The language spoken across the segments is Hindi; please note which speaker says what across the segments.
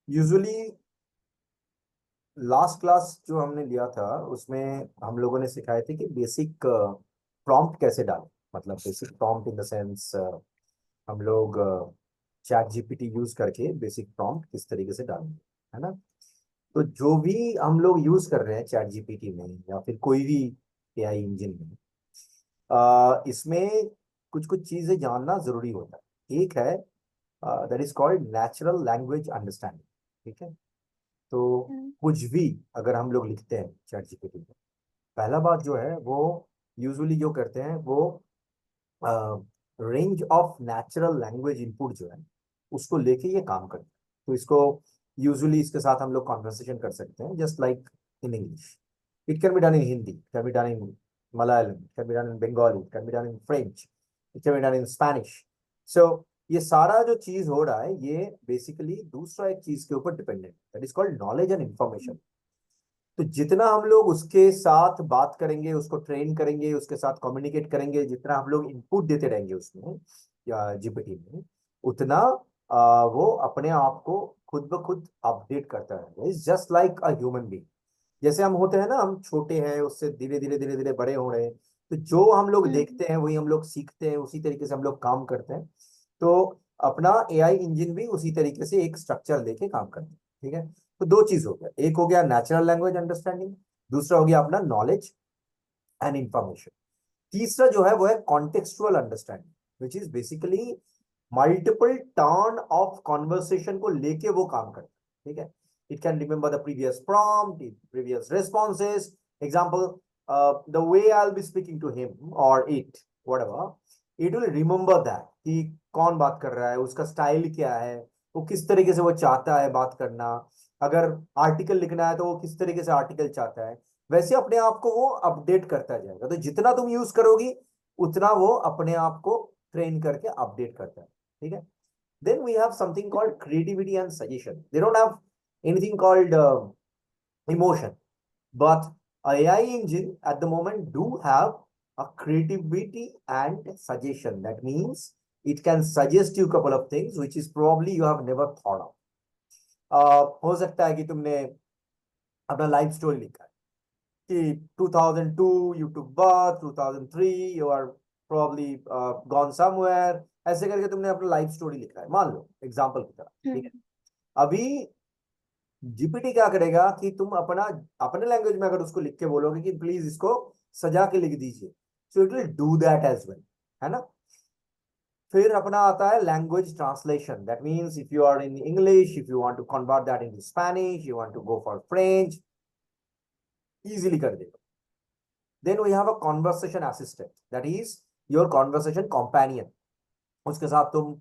Speaker 1: यूजुअली लास्ट क्लास जो हमने लिया था उसमें हम लोगों ने सिखाए थे कि बेसिक प्रॉम्प्ट कैसे डालें। मतलब basic prompt in the sense हम लोग चैट जीपीटी यूज करके बेसिक प्रॉम्प्ट किस तरीके से डालेंगे, है ना। तो जो भी हम लोग यूज कर रहे हैं चैट जीपीटी में या फिर कोई भी एआई इंजन में, इसमें कुछ कुछ चीजें जानना जरूरी होता है। एक है that is called natural language understanding. ठीक है। तो
Speaker 2: हम्म।
Speaker 1: कुछ भी अगर हम लोग लिखते हैं चैट जीपीटी में, पहला बात जो है वो यूजुअली जो करते हैं वो range of natural language input जो है उसको लेके ये काम करते हैं। तो इसको यूजुअली इसके साथ हम लोग कॉन्वर्सेशन कर सकते हैं just like in English. It can be done in Hindi, can be done in Malayalam, can be done in Bengali, can be done in French, it can be done in Spanish. So ये सारा जो चीज हो रहा है ये बेसिकली दूसरा एक चीज के ऊपर dependent, that is called knowledge and information. तो जितना हम लोग उसके साथ बात करेंगे, उसको ट्रेन करेंगे, उसके साथ कम्युनिकेट करेंगे, जितना हम लोग इनपुट देते रहेंगे उसमें या जीपीटी में, उतना वो अपने आप को खुद ब खुद अपडेट करता है। Is just like a human being. जैसे हम होते हैं ना, हम छोटे हैं, उससे धीरे धीरे धीरे धीरे बड़े हो रहे हैं। तो जो हम लोग
Speaker 2: हम्म।
Speaker 1: देखते हैं वही हम लोग सीखते हैं, उसी तरीके से हम लोग काम करते हैं। तो अपना एआई इंजन भी उसी तरीके से एक स्ट्रक्चर लेके काम करते हैं। ठीक है। तो दो चीज हो गया, एक हो गया नेचुरल लैंग्वेज अंडरस्टैंडिंग, दूसरा हो गया अपना नॉलेज एंड इंफॉर्मेशन। तीसरा जो है वो है contextual understanding, which is basically multiple turn of conversation को लेके वो काम करता है। ठीक है। It can remember the previous prompt, previous responses. Example, the way I will be speaking to him और it, whatever, it will remember that कि कौन बात कर रहा है, उसका स्टाइल क्या है, वो किस तरीके से वो चाहता है बात करना। अगर आर्टिकल लिखना है तो वो किस तरीके से आर्टिकल चाहता है, वैसे अपने आप को वो अपडेट करता जाएगा। तो जितना तुम यूज करोगी उतना वो अपने आप को ट्रेन करके अपडेट करता है। ठीक है। Then we have something called creativity and suggestion. They don't have anything called emotion, but AI engine at the moment do have a creativity and suggestion. That means it can suggest you a couple of things which is probably you have never thought of. हो सकता है कि तुमने अपना लाइफ स्टोरी लिखा है कि 2002 you took birth, 2003 you are probably gone somewhere, ऐसे करके तुमने अपना लाइफ स्टोरी लिखा है, मान लो एग्जांपल की तरह। ठीक है।
Speaker 2: हम्म।
Speaker 1: अभी जीपीटी क्या करेगा कि तुम अपना अपने लैंग्वेज में अगर उसको लिख के बोलोगे कि प्लीज इसको सजा के लिख दीजिए, so it will do that as well, है ना। फिर अपना आता है language translation. That means if you are in English, if you want to convert that into Spanish, you want to go for French, easily कर देगा। Then we have a conversation assistant, that is your conversation companion. उसके साथ तुम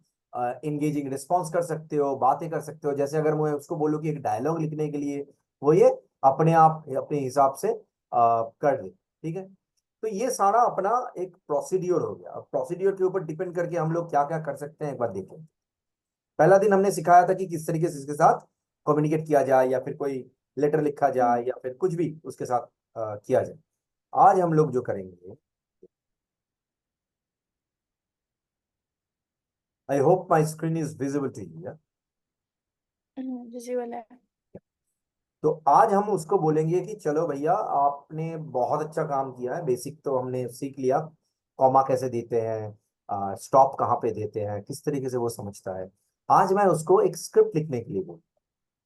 Speaker 1: इंगेजिंग रिस्पॉन्स कर सकते हो, बातें कर सकते हो। जैसे अगर मैं उसको बोलूँ कि एक डायलॉग लिखने के लिए, वो ये अपने आप अपने हिसाब से कर ले। ठीक है। तो ये सारा अपना एक प्रोसीड्योर हो गया। अब प्रोसीड्योर के ऊपर डिपेंड करके हम लोग क्या क्या कर सकते हैं एक बार देखें। पहला दिन हमने सिखाया था कि किस तरीके से इसके साथ कम्युनिकेट किया जाए, या फिर कोई लेटर लिखा
Speaker 2: हम्म।
Speaker 1: जाए, या फिर कुछ भी उसके साथ किया जाए। आज हम लोग जो करेंगे, I hope my screen is visible to you.
Speaker 2: Visual है।
Speaker 1: तो आज हम उसको बोलेंगे कि चलो भैया, आपने बहुत अच्छा काम किया है, बेसिक तो हमने सीख लिया, कॉमा कैसे देते हैं, स्टॉप कहाँ पे देते हैं, किस तरीके से वो समझता है। आज मैं उसको एक स्क्रिप्ट लिखने के लिए बोल,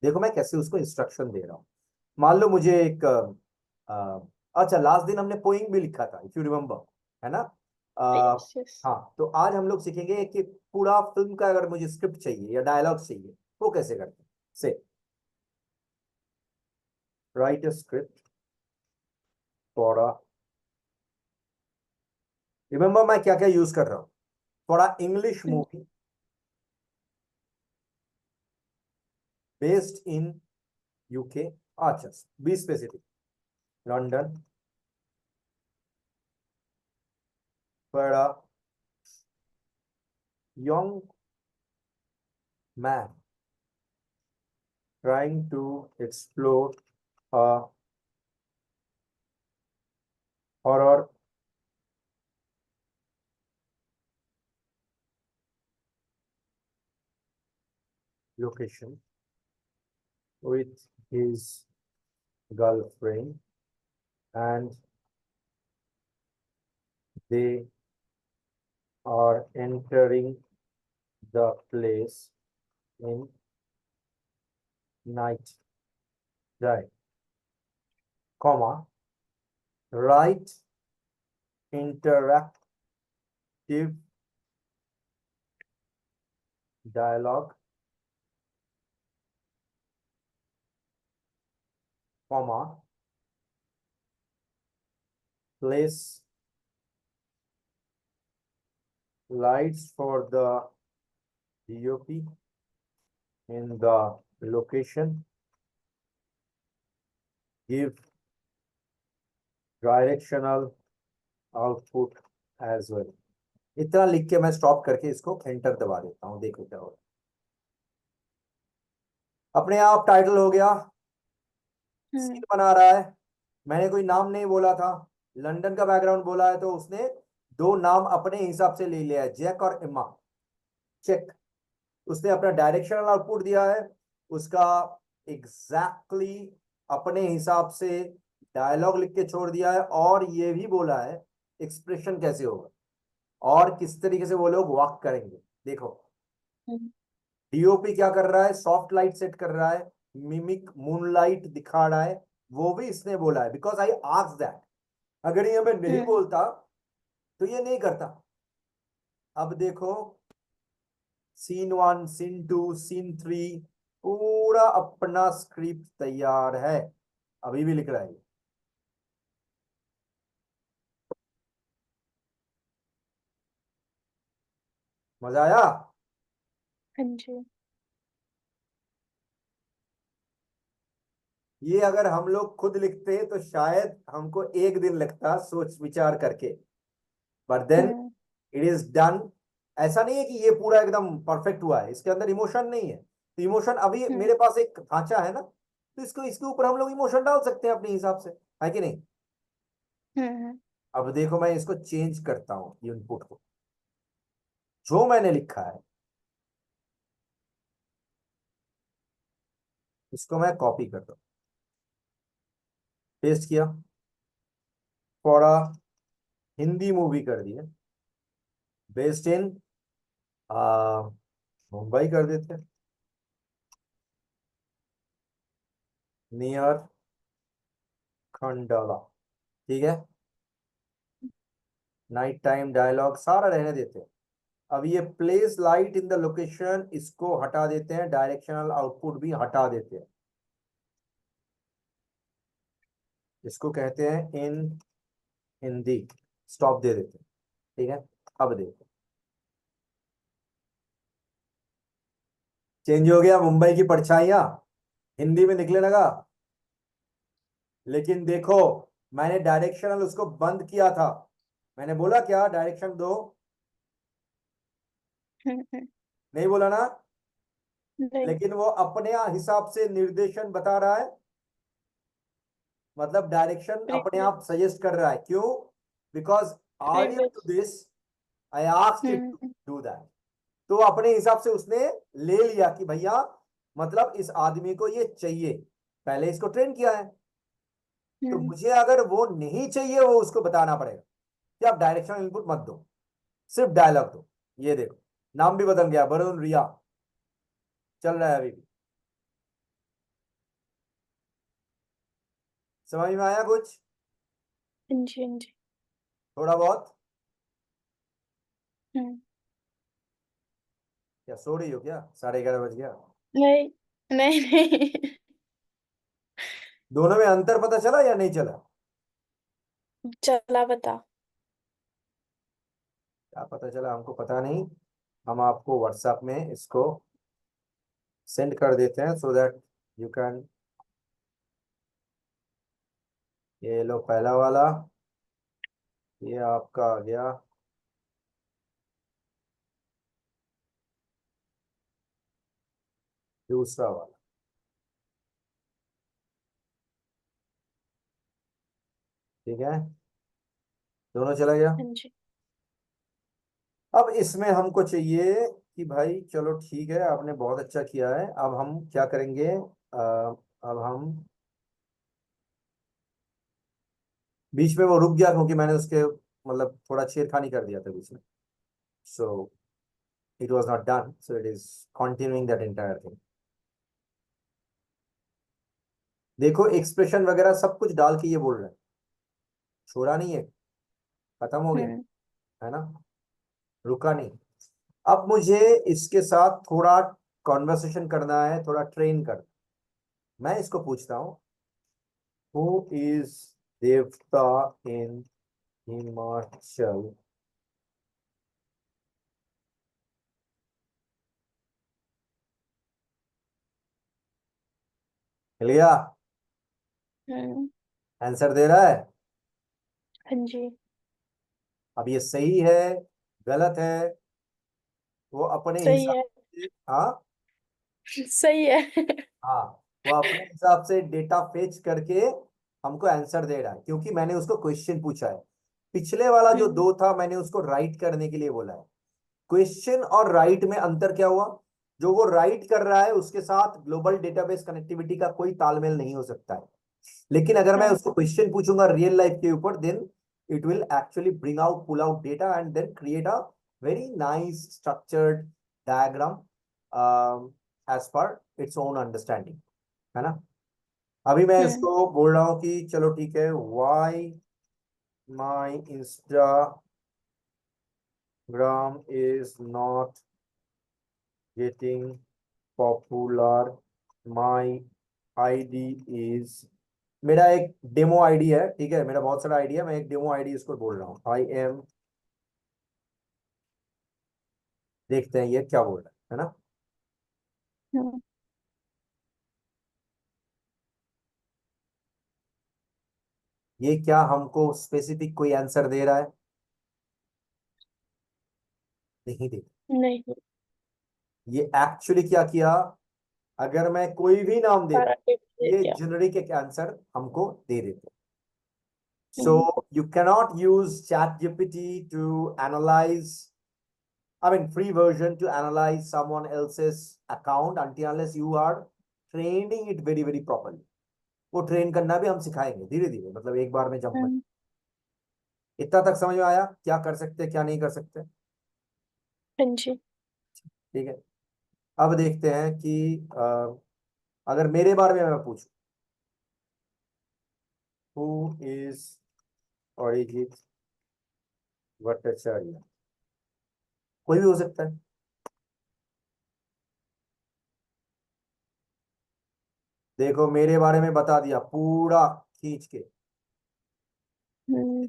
Speaker 1: देखो मैं कैसे उसको इंस्ट्रक्शन दे रहा हूँ। मान लो मुझे एक अच्छा, लास्ट दिन हमने पोइंग भी लिखा था, इफ यू रिमेम्बर, है ना।
Speaker 2: Yes yes.
Speaker 1: हाँ, तो आज हम लोग सीखेंगे कि पूरा फिल्म का अगर मुझे स्क्रिप्ट चाहिए या डायलॉग चाहिए, वो कैसे करते हैं। Say write a script for a, remember मैं क्या क्या यूज कर रहा हूँ, for a English movie based in UK. अच्छा, be specific, London, for a young man trying to explore a horror location with his girlfriend and they are entering the place in night time, comma, write interactive dialogue, comma, place lights for the DOP in the location, give directional output as well. इतना लिख के मैं स्टॉप करके इसको एंटर दबा देता हूं, देखो क्या होगा। अपने आप टाइटल हो गया, सीन बना रहा है। मैंने कोई नाम नहीं बोला था, लंदन का बैकग्राउंड बोला है तो उसने दो नाम अपने हिसाब से ले लिया है, जैक और एम्मा। चेक। उसने अपना डायरेक्शनल आउटपुट दिया है, उसका एग्जैक्टली अपने हिसाब से डायलॉग लिख के छोड़ दिया है, और ये भी बोला है एक्सप्रेशन कैसे होगा और किस तरीके से वो लोग वॉक करेंगे। देखो डीओपी क्या कर रहा है, सॉफ्ट लाइट सेट कर रहा है, मिमिक मूनलाइट दिखा रहा है, वो भी इसने बोला है बिकॉज आई आस्क्ड दैट। अगर ये मैं नहीं बोलता तो ये नहीं करता। अब देखो सीन 1, सीन 2, सीन 3, पूरा अपना स्क्रिप्ट तैयार है, अभी भी लिख रहा है। मजा आया?
Speaker 2: हाँ जी।
Speaker 1: ये अगर हम लोग खुद लिखते तो शायद हमको एक दिन लगता सोच विचार करके, but then it is done. ऐसा नहीं है कि ये पूरा एकदम परफेक्ट हुआ है, इसके अंदर इमोशन नहीं है, तो इमोशन अभी मेरे पास एक ढांचा है ना, तो इसको इसके ऊपर हम लोग इमोशन डाल सकते हैं अपने हिसाब से, है कि नहीं? अब देखो मैं इसको चेंज करता हूँ इनपुट को, जो मैंने लिखा है इसको मैं कॉपी करता हूँ, पेस्ट किया, थोड़ा हिंदी मूवी कर दिया, बेस्ड इन मुंबई कर देते हैं, नियर खंडाला, ठीक है। नाइट टाइम डायलॉग सारा रहने देते हैं। अब ये place light in the location, इसको हटा देते हैं, डायरेक्शनल आउटपुट भी हटा देते हैं, इसको कहते हैं इन हिंदी, स्टॉप दे देते हैं, ठीक है। अब देखो चेंज हो गया, मुंबई की परछाइयां हिंदी में निकलने लगा। लेकिन देखो मैंने डायरेक्शनल उसको बंद किया था, मैंने बोला क्या डायरेक्शन दो, नहीं बोला ना? लेकिन वो अपने हिसाब से निर्देशन बता रहा है, मतलब डायरेक्शन अपने आप सजेस्ट कर रहा है। क्यों? Because earlier to this I asked it to do that. तो अपने हिसाब से उसने ले लिया कि भैया मतलब इस आदमी को ये चाहिए, पहले इसको ट्रेन किया है, तो मुझे अगर वो नहीं चाहिए वो उसको बताना पड़ेगा कि आप डायरेक्शनल इनपुट मत दो, सिर्फ डायलॉग दो। ये देखो नाम भी बदल गया, वरुण रिया चल रहा है अभी भी। समझ में आया कुछ?
Speaker 2: हाँ जी, हाँ जी।
Speaker 1: थोड़ा बहुत?
Speaker 2: हम्म।
Speaker 1: क्या सो रही हो क्या? 11:30 बज गया।
Speaker 2: नहीं, नहीं, नहीं।
Speaker 1: दोनों में अंतर पता चला या नहीं चला?
Speaker 2: चला बता।
Speaker 1: क्या पता चला हमको पता नहीं, हम आपको व्हाट्सएप में इसको सेंड कर देते हैं सो दैट यू कैन। ये लो पहला वाला, ये आपका आ गया, दूसरा वाला, ठीक है, दोनों चला गया।
Speaker 2: हाँ जी।
Speaker 1: अब इसमें हमको चाहिए कि भाई चलो ठीक है, आपने बहुत अच्छा किया है। अब हम क्या करेंगे, अब हम बीच में वो रुक गया क्योंकि मैंने उसके मतलब थोड़ा छेड़खानी कर दिया था बीच में। So it was not done, so it is continuing that entire thing. देखो एक्सप्रेशन वगैरह सब कुछ डाल के ये बोल रहे हैं, छोड़ा नहीं है, खत्म हो गया,
Speaker 2: हम्म
Speaker 1: है ना, रुका नहीं। अब मुझे इसके साथ थोड़ा कॉन्वर्सेशन करना है, थोड़ा ट्रेन कर। मैं इसको पूछता हूँ, हु इज देवता इन हिमाचल? मिल गया?
Speaker 2: हम्म।
Speaker 1: आंसर दे रहा है।
Speaker 2: हाँ जी।
Speaker 1: अब ये सही है, गलत है, वो अपने
Speaker 2: सही
Speaker 1: हिसाब
Speaker 2: है।
Speaker 1: से, हाँ,
Speaker 2: सही है।
Speaker 1: हाँ, वो अपने हिसाब से डेटा फेच करके हमको आंसर दे रहा है, क्योंकि मैंने उसको क्वेश्चन पूछा है। पिछले वाला जो
Speaker 2: हम्म
Speaker 1: दो था, मैंने उसको राइट करने के लिए बोला है। क्वेश्चन और राइट में अंतर क्या हुआ? जो वो राइट कर रहा है उसके साथ ग्लोबल डेटाबेस कनेक्टिविटी का कोई तालमेल नहीं हो सकता है। लेकिन अगर मैं
Speaker 2: हाँ।
Speaker 1: उसको क्वेश्चन पूछूंगा रियल लाइफ के ऊपर, then it will actually bring out pull out data and then create a very nice structured diagram as per its own understanding, है ना। अभी मैं
Speaker 2: हम्म
Speaker 1: इसको बोल रहा हूँ कि चलो ठीक है, why my Instagram is not getting popular, my ID is, मेरा एक डेमो आईडी है, ठीक है, मेरा बहुत सारा आईडी है, मैं एक डेमो आईडी इसको बोल रहा हूँ, आई एम, देखते हैं ये क्या बोल रहा है ना।
Speaker 2: हम्म
Speaker 1: ये क्या हमको स्पेसिफिक कोई आंसर दे रहा है? नहीं दे।
Speaker 2: नहीं।
Speaker 1: ये एक्चुअली क्या किया, अगर मैं कोई भी नाम
Speaker 2: सारा
Speaker 1: देता,
Speaker 2: टिप दे
Speaker 1: ये
Speaker 2: दिया।
Speaker 1: जेनरिक एक आंसर हमको दे देते।
Speaker 2: हम्म
Speaker 1: So you cannot use ChatGPT to analyze, I mean, free version to analyze someone else's account until unless you are training it very very properly. वो ट्रेन करना भी हम सिखाएंगे धीरे धीरे, मतलब एक बार में जंप मत।
Speaker 2: हम्म
Speaker 1: इतना तक समझ में आया क्या कर सकते हैं क्या नहीं कर सकते?
Speaker 2: हाँ जी।
Speaker 1: ठीक है। अब देखते हैं कि अगर मेरे बारे में मैं पूछूं, हु इज अरिजीत भट्टाचार्य, कोई भी हो सकता है। देखो मेरे बारे में बता दिया पूरा खींच के।
Speaker 2: हम्म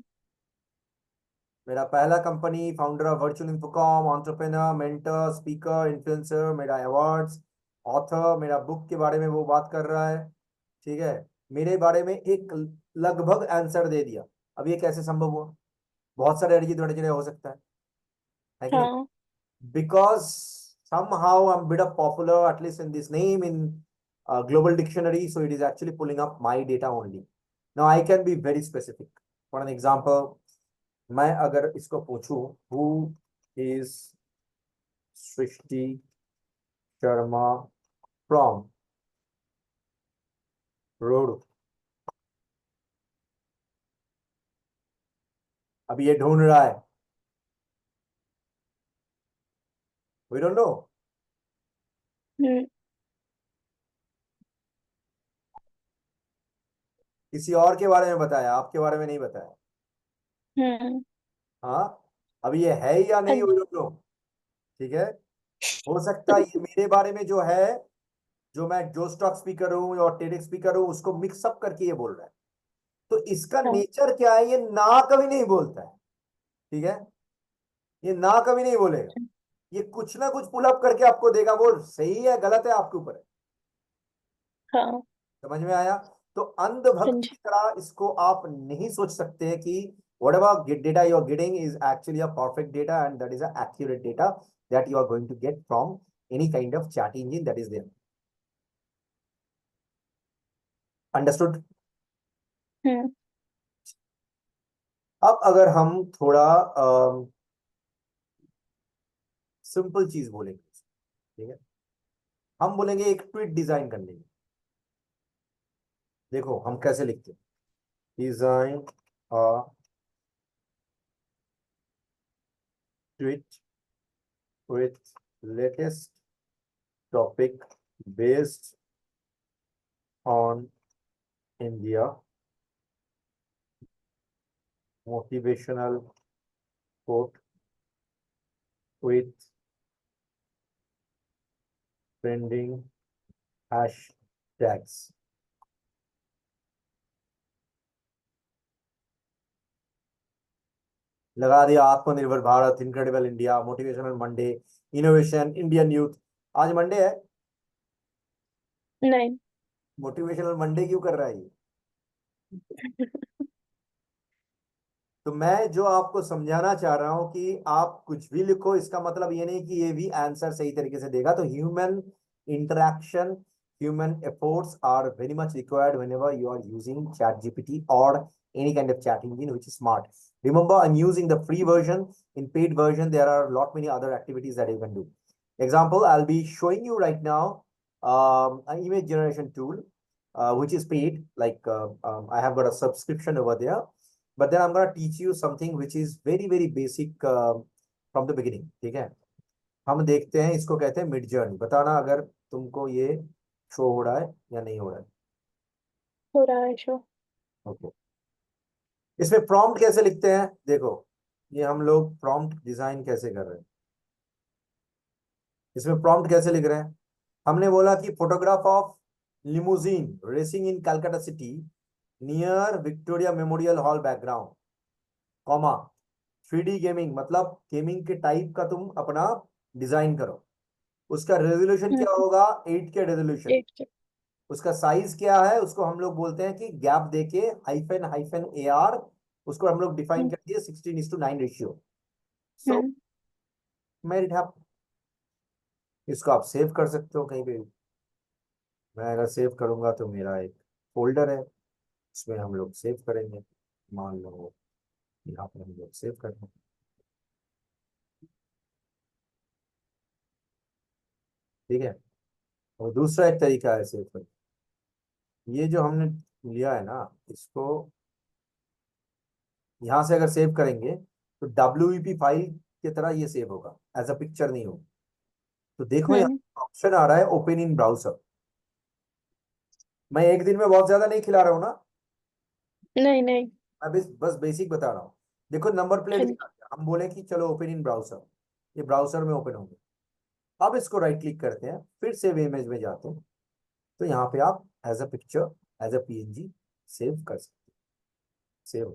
Speaker 1: मेरा पहला company, founder of virtual Infocom, entrepreneur, mentor, speaker, influencer, मेरा अवार्ड्स, ऑथर, मेरा बुक के बारे में वो बात कर रहा है, ठीक है। मेरे बारे में एक लगभग आंसर दे दिया। अब ये कैसे संभव हुआ? बहुत सारे अरिजीत भट्टाचार्य हो सकता है कि नहीं?
Speaker 2: हाँ।
Speaker 1: Because somehow I'm bit of popular at least in this name in global dictionary, so it is actually pulling up my data only. Now I can be very specific. For an example, मैं अगर इसको पूछूं, who is Srishti Sharma from road, अब ये ढूंढ रहा है, वी डोंट नो।
Speaker 2: हम्म
Speaker 1: किसी और के बारे में बताया, आपके बारे में नहीं बताया।
Speaker 2: हम्म
Speaker 1: हाँ, अब ये है या
Speaker 2: हाँ
Speaker 1: नहीं, वी
Speaker 2: जी।
Speaker 1: Don't know. ठीक है, हो सकता है ये मेरे बारे में जो है, जो मैं जो स्टॉक स्पीकर हूँ और टेडेक्स स्पीकर हूँ, उसको मिक्सअप करके ये बोल रहा है। तो इसका
Speaker 2: हाँ।
Speaker 1: नेचर क्या है, ये ना कभी नहीं बोलता है, ठीक है, ये ना कभी नहीं बोलेगा। ये कुछ ना कुछ पुल अप करके आपको देगा, वो सही है गलत है आपके ऊपर है।
Speaker 2: हाँ।
Speaker 1: समझ में आया? तो
Speaker 2: हाँ
Speaker 1: अंधभक्त
Speaker 2: जी।
Speaker 1: की तरह इसको आप नहीं सोच सकते कि whatever data you are getting is actually a perfect data and that is a accurate data that you are going to get from any kind of chat engine that is there. Understood?
Speaker 2: हम्म
Speaker 1: अब अगर हम थोड़ा सिंपल चीज बोलेंगे, ठीक है। हम बोलेंगे एक ट्वीट डिजाइन करने की। देखो हम कैसे लिखते हैं, design a tweet with latest topic based on India, motivational quote with trending hashtags। लगा दिया आत्मनिर्भर Bharat, incredible India, motivational Monday, innovation, Indian youth. आज मंडे है,
Speaker 2: नहीं।
Speaker 1: मोटिवेशनल मंडे क्यों कर रहा है ये? तो मैं जो आपको समझाना चाह रहा हूं कि आप कुछ भी लिखो, इसका मतलब ये नहीं कि ये भी आंसर सही तरीके से देगा। तो human interaction, human efforts are very much required whenever you are using ChatGPT or any kind of chat engine which is smart. Remember, I'm using the free version. In paid version, there are a lot many other activities that you can do. Example, I'll be showing you right now an image generation tool, which is paid. Like I have got a subscription over there. But then I'm going to teach you something which is very very basic from the beginning, ठीक है। हम देखते हैं, इसको कहते हैं मिड जर्नी। बताना अगर तुमको ये शो हो रहा है या नहीं हो रहा है।
Speaker 2: हो रहा है शो।
Speaker 1: ओके, इसमें प्रॉम्प्ट कैसे लिखते हैं, देखो ये हम लोग प्रॉम्प्ट डिजाइन कैसे कर रहे हैं। इसमें प्रॉम्प्ट कैसे लिख रहे हैं, हमने बोला कि photograph of limousine racing in Calcutta city near Victoria memorial hall background, comma 3D gaming, मतलब गेमिंग के टाइप का तुम अपना डिजाइन करो। उसका रेजोल्यूशन क्या
Speaker 2: हम्म।
Speaker 1: होगा, 8 के रेजोल्यूशन।
Speaker 2: 8 के।
Speaker 1: उसका साइज क्या है, उसको हम लोग बोलते हैं कि गैप देके हाइफन हाइफन AR, उसको हम लोग डिफाइन
Speaker 2: हम्म।
Speaker 1: कर दिए 16:9 ratio. So
Speaker 2: hmm.
Speaker 1: Made it happen. इसको आप सेव कर सकते हो कहीं पे भी। मैं अगर सेव करूंगा तो मेरा एक फोल्डर है, उसमें हम लोग सेव करेंगे। मान लो यहाँ पर हम लोग सेव कर रहे हैं, ठीक है। और दूसरा एक तरीका है सेव करने, ये जो हमने लिया है ना, इसको यहाँ से अगर सेव करेंगे तो WEP फाइल की तरह ये सेव होगा, एज अ पिक्चर नहीं होगा। तो देखो यहाँ
Speaker 2: हम्म।
Speaker 1: ऑप्शन आ रहा है ओपन इन ब्राउजर। मैं एक दिन में बहुत ज्यादा नहीं खिला रहा हूँ ना,
Speaker 2: नहीं नहीं।
Speaker 1: मैं बस बेसिक बता रहा हूँ। देखो नंबर प्लेट
Speaker 2: हाँ
Speaker 1: भी
Speaker 2: जी।
Speaker 1: आ गया, हम बोले कि चलो ओपन इन ब्राउजर, ये ब्राउजर में ओपन हो गया। अब इसको राइट क्लिक करते हैं, फिर सेव इमेज में जाते हैं, तो यहाँ पे आप as a picture, as a PNG save कर सकते हैं। सेव,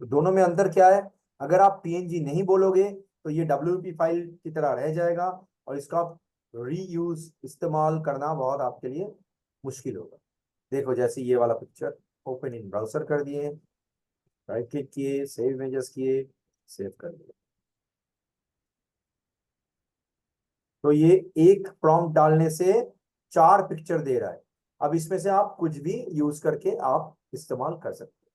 Speaker 1: तो दोनों में अंतर क्या है, अगर आप PNG नहीं बोलोगे तो ये WP फाइल की तरह रह जाएगा, और इसका रीयूज इस्तेमाल करना बहुत आपके लिए मुश्किल होगा। देखो जैसे ये वाला पिक्चर ओपन इन ब्राउजर कर दिए, राइट क्लिक किए, सेव इमेजेस किए, सेव कर दिए। तो ये एक प्रॉम्प्ट डालने से 4 पिक्चर दे रहा है। अब इसमें से आप कुछ भी यूज करके आप इस्तेमाल कर सकते हैं।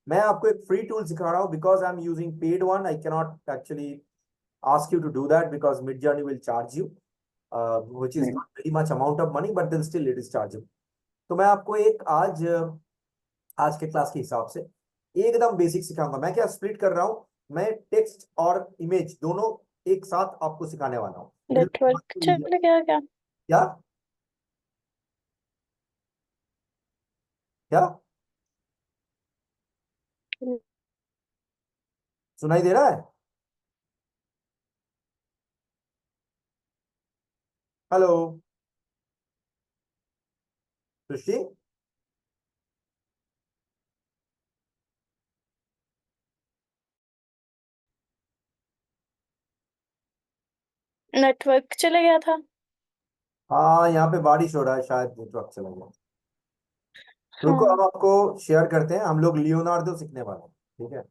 Speaker 1: मैं आपको एक फ्री टूल सिखा रहा हूँ, because I am using paid one, I cannot actually ask you to do that because Midjourney will charge you, which is
Speaker 2: hmm.
Speaker 1: not very much amount of money, but then still it is chargeable. तो मैं आपको एक आज के क्लास के हिसाब से एकदम बेसिक सिखाऊंगा। मैं क्या स्प्लिट कर रहा हूँ, मैं टेक्स्ट और इमेज दोनों एक साथ आपको सिखाने वाला हूँ।
Speaker 2: नेटवर्क चल गया क्या?
Speaker 1: क्या क्या सुनाई दे रहा है? हेलो सृष्टि,
Speaker 2: नेटवर्क चले गया था।
Speaker 1: हाँ यहाँ पे बारिश हो रहा है, शायद नेटवर्क चला गया। रुको हम
Speaker 2: हाँ।
Speaker 1: आपको शेयर करते हैं, हम लोग लियोनार्डो सीखने वाले हैं, ठीक है।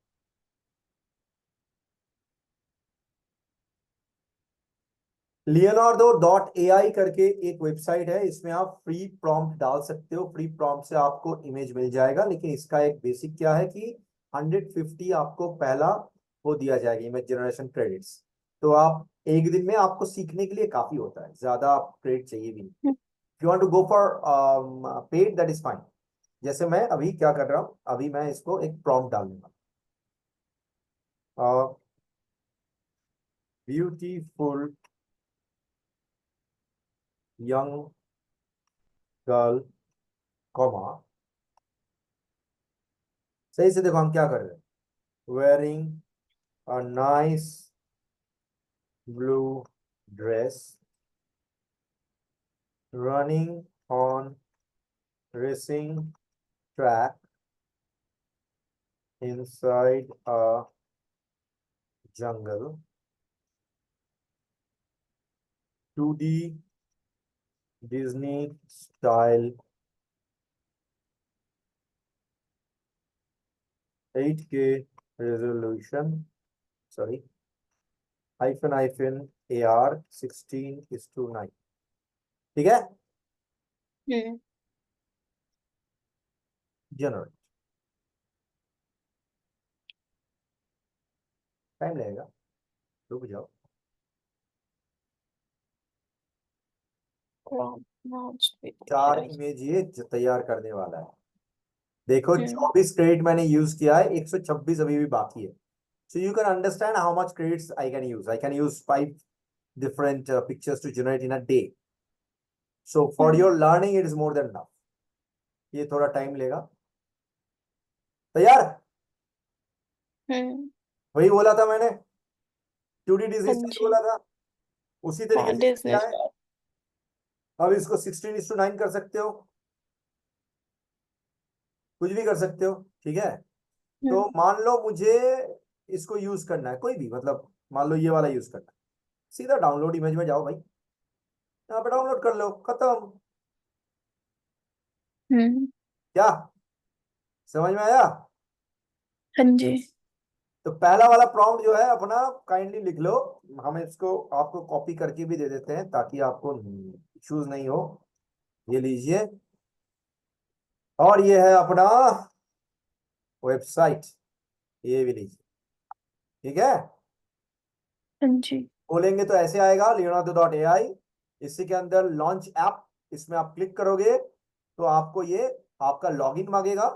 Speaker 1: Leonardo.ai करके एक वेबसाइट है, इसमें आप फ्री प्रॉम्प्ट डाल सकते हो। फ्री प्रॉम्प्ट से आपको इमेज मिल जाएगा, लेकिन इसका एक बेसिक क्या है कि 150 आपको पहला वो दिया जाएगा, इमेज जनरेशन क्रेडिट्स। तो आप एक दिन में आपको सीखने के लिए काफी होता है, ज्यादा क्रेडिट चाहिए भी नहीं। You want to go for paid, that is fine. जैसे मैं अभी क्या कर रहा हूँ, अभी मैं इसको एक प्रॉम्प्ट डालूंगा, ब्यूटीफुल यंग गर्ल, कॉमा, सही से देखो हम क्या कर रहे हैं, wearing a nice blue dress, running on racing track inside a jungle, 2D Disney style, 8K resolution, sorry, AR 16:9। ठीक है, जनरल टाइम लगेगा, रुक जाओ। चार इमेज ये तैयार करने वाला है। देखो 24 क्रेडिट मैंने यूज किया है, 126 अभी भी बाकी है। So you can understand how much credits I can use. I can use 5 different pictures to generate in a day. So for your learning, it is more than enough. ये थोड़ा टाइम लेगा। तैयार? वही बोला था मैंने, 2D डिज्नी स्टाइल बोला था, उसी तरीके से किया है। अब इसको 16:9 कर सकते हो, कुछ भी कर सकते हो, ठीक है। तो मान लो मुझे इसको यूज करना है, कोई भी, मतलब मान लो ये वाला यूज करना है, सीधा डाउनलोड इमेज में जाओ भाई, यहाँ पे डाउनलोड कर लो, खत्म। क्या समझ में आया?
Speaker 2: हाँ जी।
Speaker 1: तो पहला वाला प्रॉम्प्ट जो है अपना, काइंडली लिख लो। हम इसको आपको कॉपी करके भी दे देते हैं ताकि आपको इश्यूज नहीं हो। ये लीजिए, और ये है अपना वेबसाइट, ये भी लीजिए, ठीक है।
Speaker 2: हाँ जी।
Speaker 1: खोलेंगे तो ऐसे आएगा, leonardo.ai। इसी के अंदर लॉन्च ऐप, इसमें आप क्लिक करोगे तो आपको ये आपका लॉगिन मांगेगा,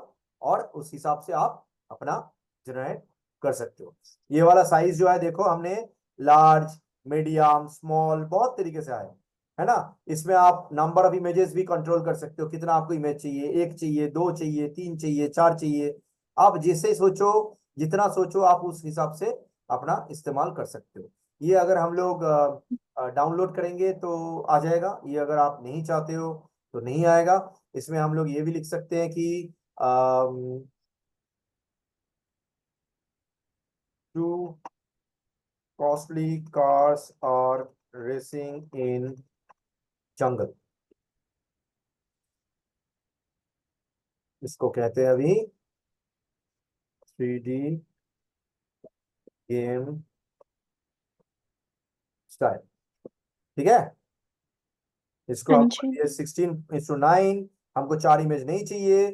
Speaker 1: और उस हिसाब से आप अपना जनरेट कर सकते हो। ये वाला साइज जो है देखो, हमने लार्ज, मीडियम, स्मॉल, बहुत तरीके से आया है ना। इसमें आप नंबर ऑफ इमेजेस भी कंट्रोल कर सकते हो, कितना आपको इमेज चाहिए, एक चाहिए, दो चाहिए, तीन चाहिए, चार चाहिए। आप जिससे सोचो, जितना सोचो आप उस हिसाब से अपना इस्तेमाल कर सकते हो। ये अगर हम लोग डाउनलोड करेंगे तो आ जाएगा, ये अगर आप नहीं चाहते हो तो नहीं आएगा। इसमें हम लोग ये भी लिख सकते हैं कि two costly cars are racing in jungle, इसको कहते हैं अभी 3D गेम स्टाइल, ठीक है। इसको
Speaker 2: हाँ
Speaker 1: आप
Speaker 2: जी।
Speaker 1: 16:9, हमको चार इमेज नहीं चाहिए।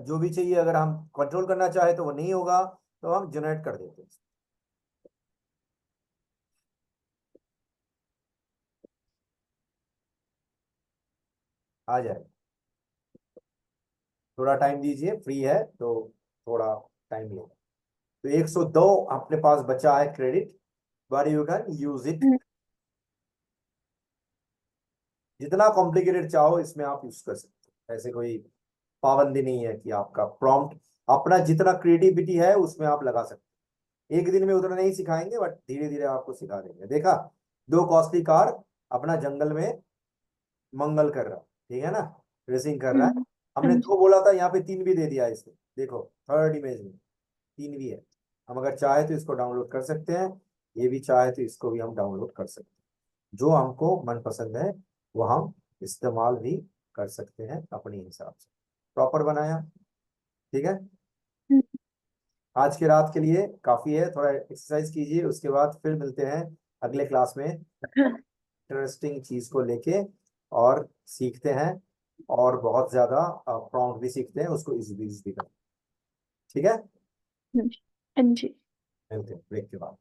Speaker 1: जो भी चाहिए, अगर हम कंट्रोल करना चाहे तो वो नहीं होगा, तो हम जनरेट कर देते हैं, आ जाए। थोड़ा टाइम दीजिए, फ्री है तो थोड़ा टाइम लेगा। तो 102 अपने पास बचा है credit, but you can use it, जितना कॉम्प्लिकेटेड चाहो इसमें आप यूज कर सकते हो। ऐसे कोई पाबंदी नहीं है कि आपका प्रॉम्प्ट, अपना जितना क्रिएटिविटी है उसमें आप लगा सकते हो। एक दिन में उतना नहीं सिखाएंगे, बट धीरे धीरे आपको सिखा देंगे। देखा, दो कॉस्टली कार अपना जंगल में मंगल कर रहा, ठीक है ना, रेसिंग कर रहा है। हमने
Speaker 2: हाँ
Speaker 1: दो बोला था, यहाँ पे तीन भी दे दिया है इसने, देखो थर्ड इमेज में तीन भी है। हम अगर चाहे तो इसको डाउनलोड कर सकते हैं, ये भी चाहे तो इसको भी हम डाउनलोड कर सकते हैं। जो हमको मन पसंद है वो हम इस्तेमाल भी कर सकते हैं अपने हिसाब से। प्रॉपर बनाया, ठीक है। आज की रात के लिए काफी है, थोड़ा एक्सरसाइज कीजिए, उसके बाद फिर मिलते हैं अगले क्लास में इंटरेस्टिंग चीज को लेके, और सीखते हैं, और बहुत ज्यादा प्रॉम्प्ट भी सीखते हैं, उसको इजी भी करते हैं, ठीक है।
Speaker 2: हाँ जी।
Speaker 1: मिलते हैं ब्रेक के बाद।